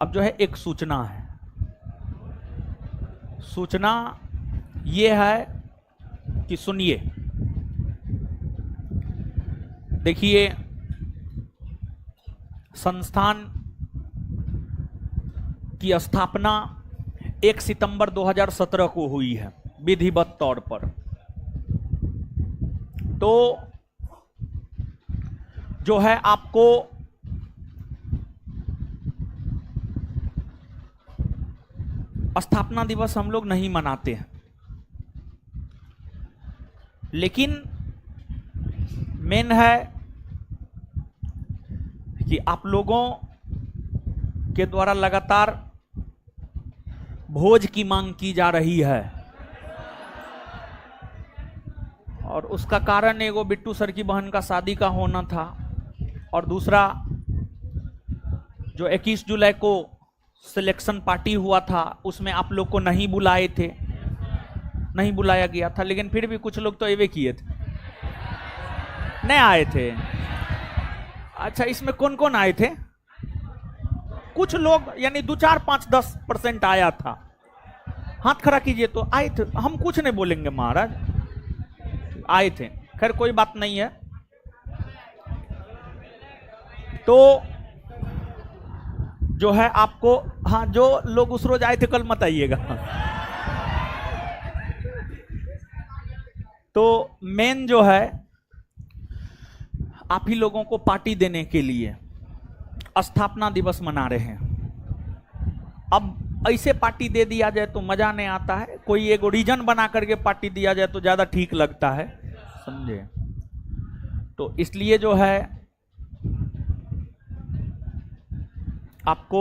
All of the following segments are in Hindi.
अब जो है एक सूचना है। सूचना ये है कि सुनिए, देखिए संस्थान की स्थापना 1 सितंबर 2017 को हुई है विधिवत तौर पर। तो जो है आपको स्थापना दिवस हम लोग नहीं मनाते हैं, लेकिन मेन है कि आप लोगों के द्वारा लगातार भोज की मांग की जा रही है, और उसका कारण एगो बिट्टू सर की बहन का शादी का होना था, और दूसरा जो 21 जुलाई को सिलेक्शन पार्टी हुआ था उसमें आप लोग को नहीं बुलाए थे, नहीं बुलाया गया था, लेकिन फिर भी कुछ लोग तो एवे किए थे, नहीं आए थे। अच्छा, इसमें कौन कौन आए थे? कुछ लोग, यानी 2, 4, 5, 10% आया था। हाथ खड़ा कीजिए तो आए थे। हम कुछ नहीं बोलेंगे महाराज, आए थे। खैर कोई बात नहीं है। तो जो है आपको, हाँ, जो लोग उस रोज आए थे कल मत आइएगा। तो मेन जो है आप ही लोगों को पार्टी देने के लिए स्थापना दिवस मना रहे हैं। अब ऐसे पार्टी दे दिया जाए तो मजा नहीं आता है, कोई एक रीजन बना करके पार्टी दिया जाए तो ज्यादा ठीक लगता है, समझे? तो इसलिए जो है आपको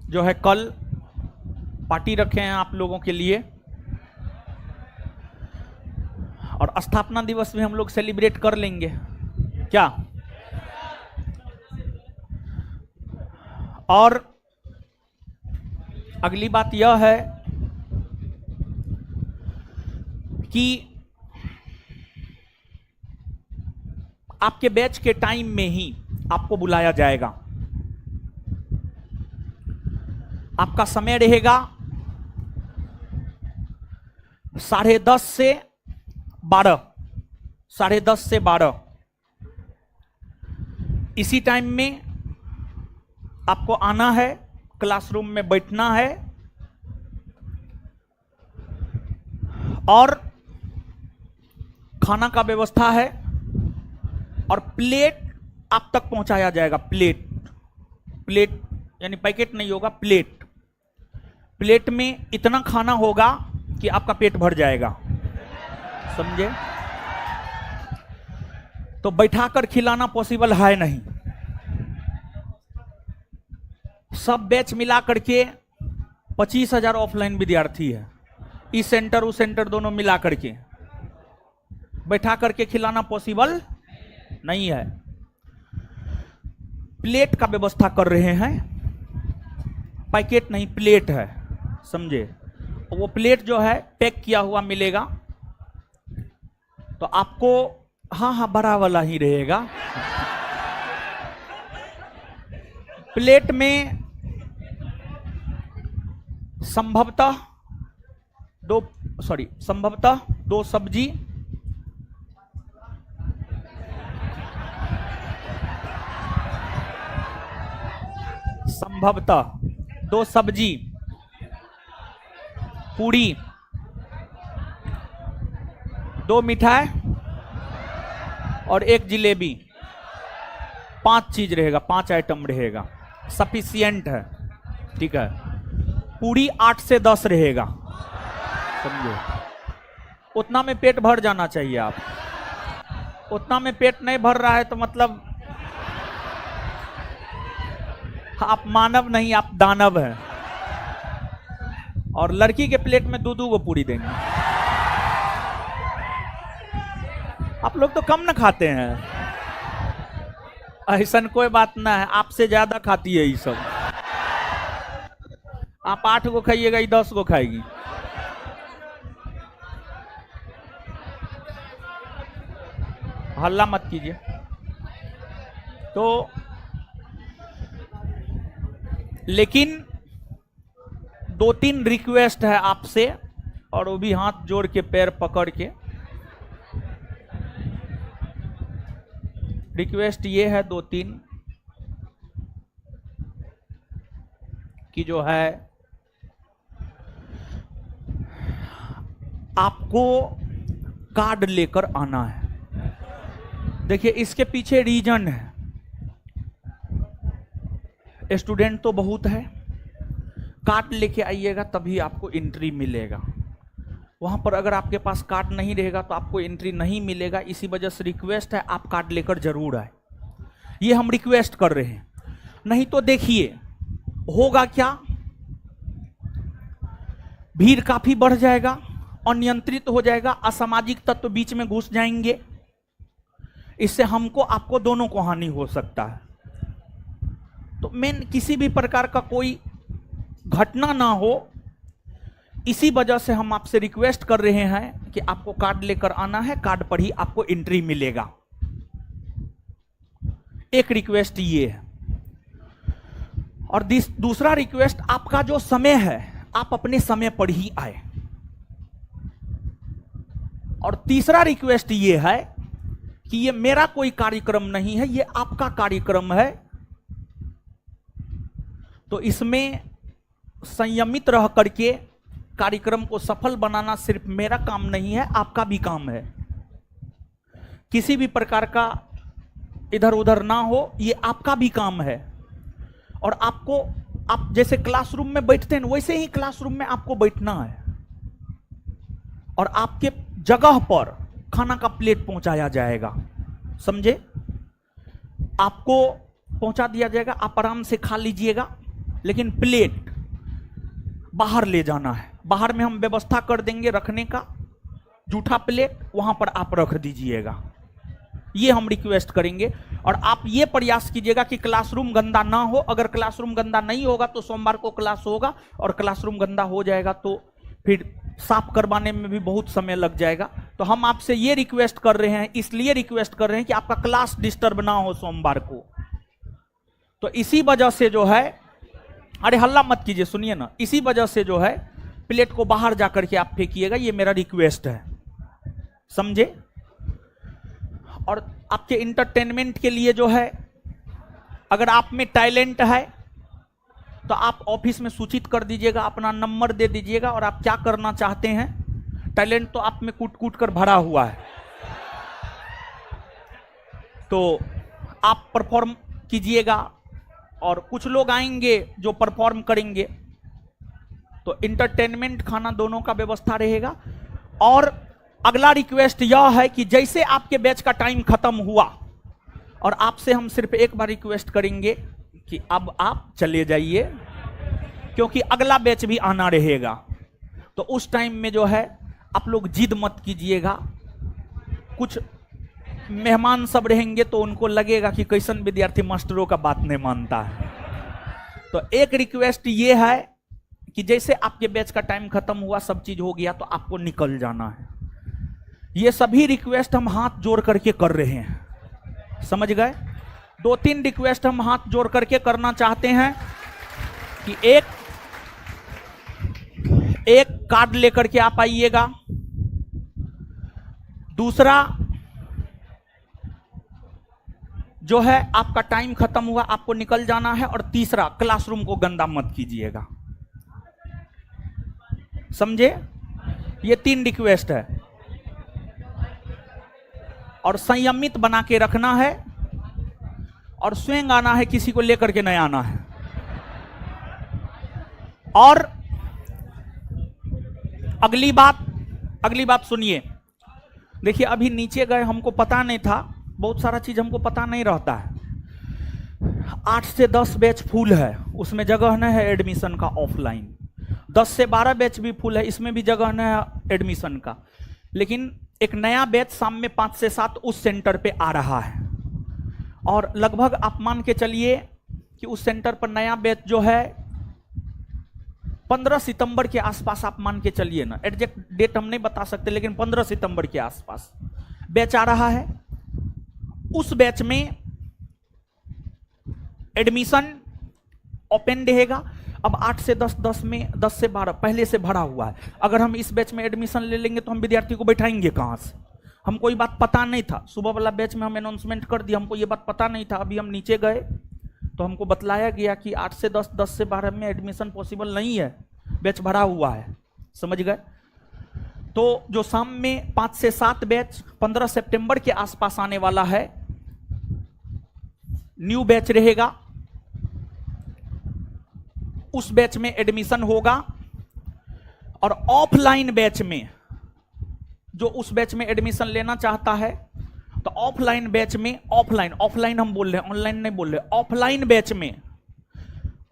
जो है कल पार्टी रखे हैं आप लोगों के लिए, और स्थापना दिवस भी हम लोग सेलिब्रेट कर लेंगे क्या? और अगली बात यह है कि आपके बैच के टाइम में ही आपको बुलाया जाएगा। आपका समय रहेगा 10:30 से 12, 10:30 से 12। इसी टाइम में आपको आना है, क्लासरूम में बैठना है, और खाना का व्यवस्था है, और प्लेट आप तक पहुंचाया जाएगा। प्लेट यानी पैकेट नहीं होगा, प्लेट में इतना खाना होगा कि आपका पेट भर जाएगा, समझे? तो बैठाकर खिलाना पॉसिबल है नहीं। सब बैच मिला करके 25,000 ऑफलाइन विद्यार्थी है, इस सेंटर उस सेंटर दोनों मिला करके बैठा करके खिलाना पॉसिबल नहीं है। प्लेट का व्यवस्था कर रहे हैं, पैकेट नहीं, प्लेट है, समझे? वो प्लेट जो है पैक किया हुआ मिलेगा, तो आपको, हाँ बड़ा वाला ही रहेगा। प्लेट में संभवतः दो सब्जी, पूरी, 2 मिठाई और 1 जिलेबी, 5 चीज रहेगा, 5 आइटम रहेगा, सफिशिएंट है, ठीक है? पूरी 8 से 10 रहेगा, समझे? उतना में पेट भर जाना चाहिए। आप उतना में पेट नहीं भर रहा है तो मतलब आप मानव नहीं, आप दानव हैं। और लड़की के प्लेट में 2-2 को पूरी देंगे। आप लोग तो कम ना खाते हैं, ऐसा कोई बात ना है, आपसे ज्यादा खाती है ये सब। आप 8 को खाइएगा, ये 10 को खाएगी। हल्ला मत कीजिए। तो लेकिन 2-3 रिक्वेस्ट है आपसे, और वो भी हाथ जोड़ के पैर पकड़ के। रिक्वेस्ट ये है 2-3 कि जो है आपको कार्ड लेकर आना है। देखिए इसके पीछे रीजन है, स्टूडेंट तो बहुत है, कार्ड लेके आइएगा तभी आपको एंट्री मिलेगा। वहां पर अगर आपके पास कार्ड नहीं रहेगा तो आपको एंट्री नहीं मिलेगा। इसी वजह से रिक्वेस्ट है आप कार्ड लेकर जरूर आए, ये हम रिक्वेस्ट कर रहे हैं। नहीं तो देखिए होगा क्या, भीड़ काफी बढ़ जाएगा, अनियंत्रित हो जाएगा, असामाजिक तत्व बीच में घुस जाएंगे, इससे हमको आपको दोनों को हानि हो सकता है। तो मेन किसी भी प्रकार का कोई घटना ना हो, इसी वजह से हम आपसे रिक्वेस्ट कर रहे हैं कि आपको कार्ड लेकर आना है, कार्ड पर ही आपको एंट्री मिलेगा। एक रिक्वेस्ट ये है। और दूसरा रिक्वेस्ट, आपका जो समय है आप अपने समय पर ही आए। और तीसरा रिक्वेस्ट ये है कि ये मेरा कोई कार्यक्रम नहीं है, ये आपका कार्यक्रम है, तो इसमें संयमित रह करके कार्यक्रम को सफल बनाना सिर्फ मेरा काम नहीं है, आपका भी काम है। किसी भी प्रकार का इधर उधर ना हो, ये आपका भी काम है। और आपको, आप जैसे क्लासरूम में बैठते हैं वैसे ही क्लासरूम में आपको बैठना है, और आपके जगह पर खाना का प्लेट पहुंचाया जाएगा, समझे? आपको पहुंचा दिया जाएगा, आप आराम से खा लीजिएगा, लेकिन प्लेट बाहर ले जाना है। बाहर में हम व्यवस्था कर देंगे रखने का, जूठा प्लेट वहां पर आप रख दीजिएगा, ये हम रिक्वेस्ट करेंगे। और आप ये प्रयास कीजिएगा कि क्लासरूम गंदा ना हो। अगर क्लासरूम गंदा नहीं होगा तो सोमवार को क्लास होगा, और क्लासरूम गंदा हो जाएगा तो फिर साफ करवाने में भी बहुत समय लग जाएगा। तो हम आपसे ये रिक्वेस्ट कर रहे हैं, इसलिए रिक्वेस्ट कर रहे हैं कि आपका क्लास डिस्टर्ब ना हो सोमवार को। तो इसी वजह से जो है, अरे हल्ला मत कीजिए, सुनिए ना, इसी वजह से जो है प्लेट को बाहर जाकर के आप फेंकिएगा, ये मेरा रिक्वेस्ट है, समझे? और आपके इंटरटेनमेंट के लिए जो है, अगर आप में टैलेंट है तो आप ऑफिस में सूचित कर दीजिएगा, अपना नंबर दे दीजिएगा, और आप क्या करना चाहते हैं। टैलेंट तो आप में कूट कूट कर भरा हुआ है, तो आप परफॉर्म कीजिएगा, और कुछ लोग आएंगे जो परफॉर्म करेंगे, तो इंटरटेनमेंट खाना दोनों का व्यवस्था रहेगा। और अगला रिक्वेस्ट यह है कि जैसे आपके बैच का टाइम खत्म हुआ, और आपसे हम सिर्फ एक बार रिक्वेस्ट करेंगे कि अब आप चले जाइए, क्योंकि अगला बैच भी आना रहेगा। तो उस टाइम में जो है आप लोग जिद मत कीजिएगा। कुछ मेहमान सब रहेंगे तो उनको लगेगा कि कैसन विद्यार्थी मास्टरों का बात नहीं मानता है। तो एक रिक्वेस्ट ये है कि जैसे आपके बैच का टाइम खत्म हुआ, सब चीज हो गया, तो आपको निकल जाना है। ये सभी रिक्वेस्ट हम हाथ जोड़ करके कर रहे हैं, समझ गए? 2-3 रिक्वेस्ट हम हाथ जोड़ करके करना चाहते हैं कि एक कार्ड लेकर के आप आइएगा, दूसरा जो है आपका टाइम खत्म हुआ, आपको निकल जाना है, और तीसरा क्लासरूम को गंदा मत कीजिएगा, समझे? ये 3 रिक्वेस्ट है, और संयमित बना के रखना है, और स्वयं आना है, किसी को लेकर के नहीं आना है। और अगली बात सुनिए। देखिए अभी नीचे गए, हमको पता नहीं था, बहुत सारा चीज हमको पता नहीं रहता है। 8 से 10 बैच फुल है, उसमें जगह नहीं है एडमिशन का ऑफलाइन। 10 से 12 बैच भी फुल है, इसमें भी जगह नहीं है एडमिशन का। लेकिन एक नया बैच शाम में 5 से 7 उस सेंटर पे आ रहा है, और लगभग आप मान के चलिए कि उस सेंटर पर नया बैच जो है 15 सितंबर के आसपास आप मान के चलिए ना, एग्जैक्ट डेट हम नहीं बता सकते, लेकिन 15 सितंबर के आसपास बैच आ रहा है। उस बैच में एडमिशन ओपन रहेगा। अब 8 से 10, 10 में 10 से 12 पहले से भरा हुआ है। अगर हम इस बैच में एडमिशन ले लेंगे तो हम विद्यार्थी को बैठाएंगे कहाँ से? हमको ये बात पता नहीं था, सुबह वाला बैच में हम अनाउंसमेंट कर दिया, हमको ये बात पता नहीं था। अभी हम नीचे गए तो हमको बतलाया गया कि 8 से 10, 10 से 12 में एडमिशन पॉसिबल नहीं है, बैच भरा हुआ है। समझ गए? तो जो शाम में 5 से 7 बैच 15 सितंबर के आसपास आने वाला है, न्यू बैच रहेगा, उस बैच में एडमिशन होगा। और ऑफलाइन बैच में जो उस बैच में एडमिशन लेना चाहता है, तो ऑफलाइन बैच में, ऑफलाइन हम बोल रहे हैं, ऑनलाइन नहीं बोल रहे, ऑफलाइन बैच में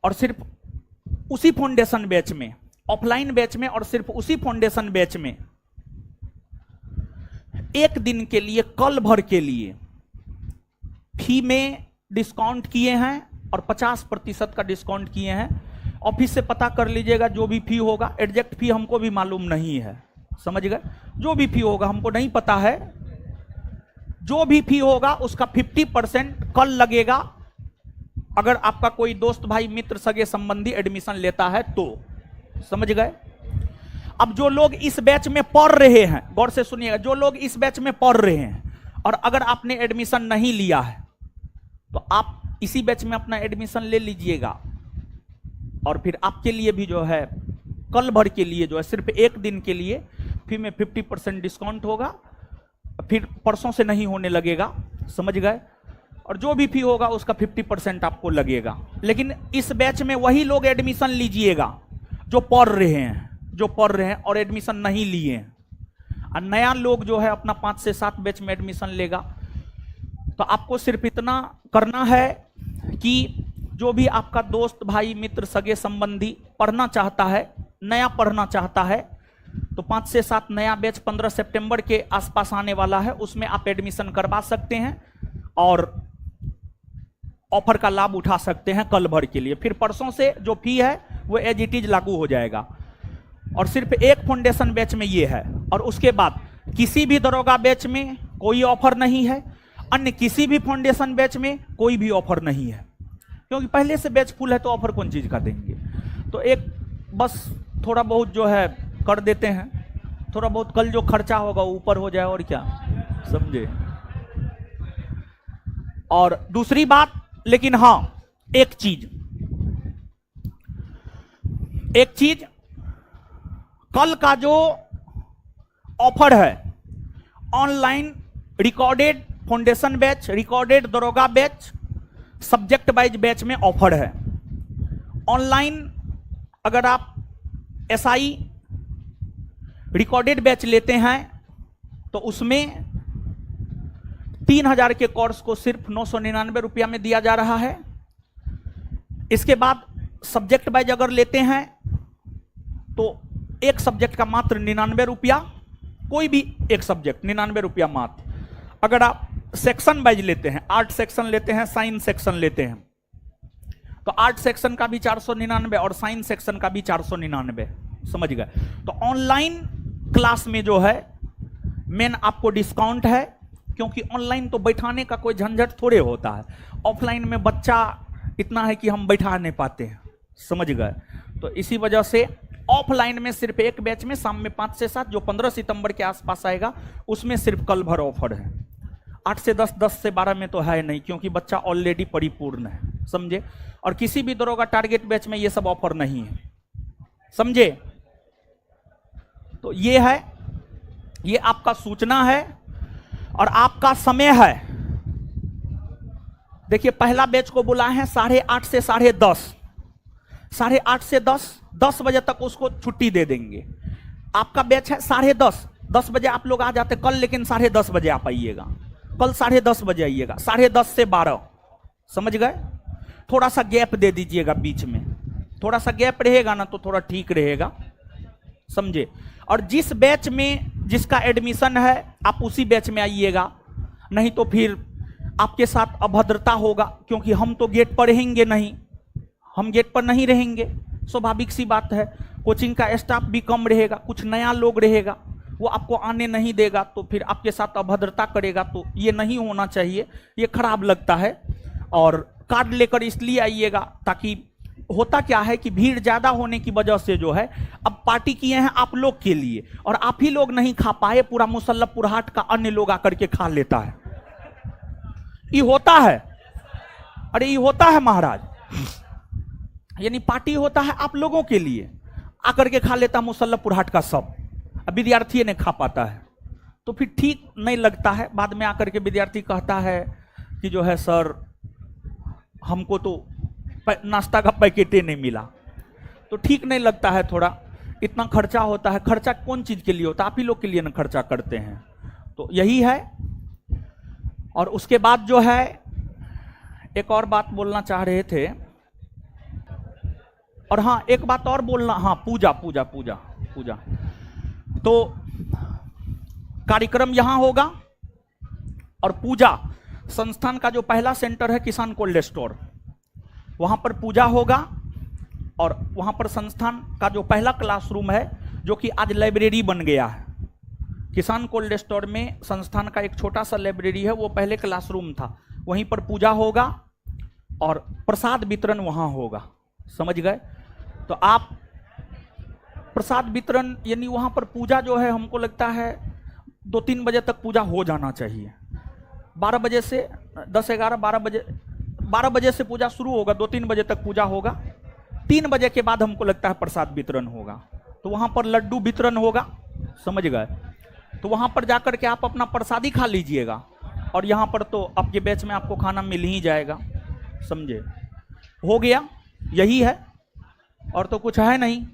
और सिर्फ उसी फाउंडेशन बैच में, ऑफलाइन बैच में और सिर्फ उसी फाउंडेशन बैच में एक दिन के लिए, कल भर के लिए फी में डिस्काउंट किए हैं और 50% का डिस्काउंट किए हैं। ऑफिस से पता कर लीजिएगा, जो भी फी होगा, एग्जैक्ट फी हमको भी मालूम नहीं है। समझ गए? जो भी फी होगा हमको नहीं पता है, जो भी फी होगा उसका 50% कल लगेगा। अगर आपका कोई दोस्त भाई मित्र सगे संबंधी एडमिशन लेता है तो। समझ गए? अब जो लोग इस बैच में पढ़ रहे हैं, गौर से सुनिएगा, जो लोग इस बैच में पढ़ रहे हैं और अगर आपने एडमिशन नहीं लिया है तो आप इसी बैच में अपना एडमिशन ले लीजिएगा। और फिर आपके लिए भी जो है कल भर के लिए जो है सिर्फ एक दिन के लिए फी में 50% डिस्काउंट होगा, फिर परसों से नहीं होने लगेगा। समझ गए? और जो भी फी होगा उसका 50% आपको लगेगा। लेकिन इस बैच में वही लोग एडमिशन लीजिएगा जो पढ़ रहे हैं और एडमिशन नहीं लिए हैं। और नया लोग जो है अपना 5 से 7 बैच में एडमिशन लेगा। तो आपको सिर्फ इतना करना है कि जो भी आपका दोस्त भाई मित्र सगे संबंधी पढ़ना चाहता है, नया पढ़ना चाहता है, तो 5 से 7 नया बैच 15 सितंबर के आसपास आने वाला है, उसमें आप एडमिशन करवा सकते हैं और ऑफर का लाभ उठा सकते हैं कल भर के लिए। फिर परसों से जो फी है वो एज इट इज लागू हो जाएगा। और सिर्फ एक फाउंडेशन बैच में ये है। और उसके बाद किसी भी दरोगा बैच में कोई ऑफर नहीं है, अन्य किसी भी फाउंडेशन बैच में कोई भी ऑफर नहीं है, क्योंकि पहले से बैच फुल है तो ऑफर कौन चीज का देंगे। तो एक बस थोड़ा बहुत जो है कर देते हैं, थोड़ा बहुत कल जो खर्चा होगा ऊपर हो जाए, और क्या, समझे। और दूसरी बात, लेकिन हाँ एक चीज कल का जो ऑफर है, online recorded foundation batch, recorded दरोगा बैच, सब्जेक्ट वाइज बैच में ऑफर है। ऑनलाइन अगर आप एसआई रिकॉर्डेड बैच लेते हैं तो उसमें 3000 के कोर्स को सिर्फ 999 रुपया में दिया जा रहा है। इसके बाद सब्जेक्ट वाइज अगर लेते हैं तो एक सब्जेक्ट का मात्र 99 रुपया, कोई भी एक सब्जेक्ट 99 रुपया मात्र। अगर आप सेक्शन वाइज लेते हैं, आर्ट सेक्शन लेते हैं, साइंस सेक्शन लेते हैं, तो आर्ट सेक्शन का भी 499 और साइंस सेक्शन का भी 499। समझ गए? तो ऑनलाइन क्लास में जो है मेन आपको डिस्काउंट है, क्योंकि ऑनलाइन तो बैठाने का कोई झंझट थोड़े होता है। ऑफलाइन में बच्चा इतना है कि हम बैठा नहीं पाते हैं। समझ गए? तो इसी वजह से ऑफलाइन में सिर्फ एक बैच में शाम में 5 से 7 जो 15 सितंबर के आसपास आएगा, उसमें सिर्फ कल भर ऑफर है। 8 से 10, 10 से 12 में तो है नहीं, क्योंकि बच्चा ऑलरेडी परिपूर्ण है। समझे? और किसी भी दरोगा टारगेट बैच में ये सब ऑफर नहीं है। समझे? तो ये है, ये आपका सूचना है और आपका समय है। देखिए पहला बैच को बुलाए हैं 8:30 से 10:30, 8:30 से 10 बजे तक उसको छुट्टी दे देंगे। आपका बैच है 10:30, 10 बजे आप लोग आ जाते कल, लेकिन 10:30 बजे आप आइएगा, कल 10:30 बजे आइएगा, 10:30 से 12। समझ गए? थोड़ा सा गैप दे दीजिएगा बीच में, थोड़ा सा गैप रहेगा ना तो थोड़ा ठीक रहेगा। समझे? और जिस बैच में जिसका एडमिशन है आप उसी बैच में आइएगा, नहीं तो फिर आपके साथ अभद्रता होगा, क्योंकि हम तो गेट पर रहेंगे नहीं, हम गेट पर नहीं रहेंगे, स्वाभाविक सी बात है। कोचिंग का स्टाफ भी कम रहेगा, कुछ नया लोग रहेगा, वो आपको आने नहीं देगा, तो फिर आपके साथ अभद्रता करेगा, तो ये नहीं होना चाहिए, ये खराब लगता है। और कार्ड लेकर इसलिए आइएगा, ताकि होता क्या है कि भीड़ ज्यादा होने की वजह से जो है, अब पार्टी किए हैं आप लोग के लिए, और आप ही लोग नहीं खा पाए, पूरा मुसल्लफपुर हाट का अन्य लोग आकर के खा लेता है। ये होता है, अरे ये होता है महाराज, यानी पार्टी होता है आप लोगों के लिए, आकर के खा लेता मुसल्लफपुर हाट का सब, अब विद्यार्थी ने खा पाता है, तो फिर ठीक नहीं लगता है। बाद में आकर के विद्यार्थी कहता है कि जो है सर हमको तो नाश्ता का पैकेट ही नहीं मिला, तो ठीक नहीं लगता है, थोड़ा इतना खर्चा होता है। खर्चा कौन चीज के लिए होता है? आप ही लोग के लिए ना खर्चा करते हैं, तो यही है। और उसके बाद जो है एक और बात बोलना चाह रहे थे, और हाँ एक बात और बोलना, हाँ पूजा पूजा पूजा पूजा, तो कार्यक्रम यहां होगा, और पूजा संस्थान का जो पहला सेंटर है किसान कोल्ड स्टोर, वहां पर पूजा होगा, और वहां पर संस्थान का जो पहला क्लासरूम है, जो कि आज लाइब्रेरी बन गया है, किसान कोल्ड स्टोर में संस्थान का एक छोटा सा लाइब्रेरी है, वो पहले क्लासरूम था, वहीं पर पूजा होगा और प्रसाद वितरण वहां होगा, समझ गए? तो आप प्रसाद वितरण, यानी वहां पर पूजा जो है, हमको लगता है 2-3 बजे तक पूजा हो जाना चाहिए। 12 बजे से 10-11 12 बजे से पूजा शुरू होगा, 2-3 बजे तक पूजा होगा, 3 बजे के बाद हमको लगता है प्रसाद वितरण होगा, तो वहां पर लड्डू वितरण होगा, समझ गए? तो वहां पर जाकर के आप अपना प्रसादी खा लीजिएगा, और यहाँ पर तो आपके बैच में आपको खाना मिल ही जाएगा, समझे? हो गया, यही है, और तो कुछ है नहीं।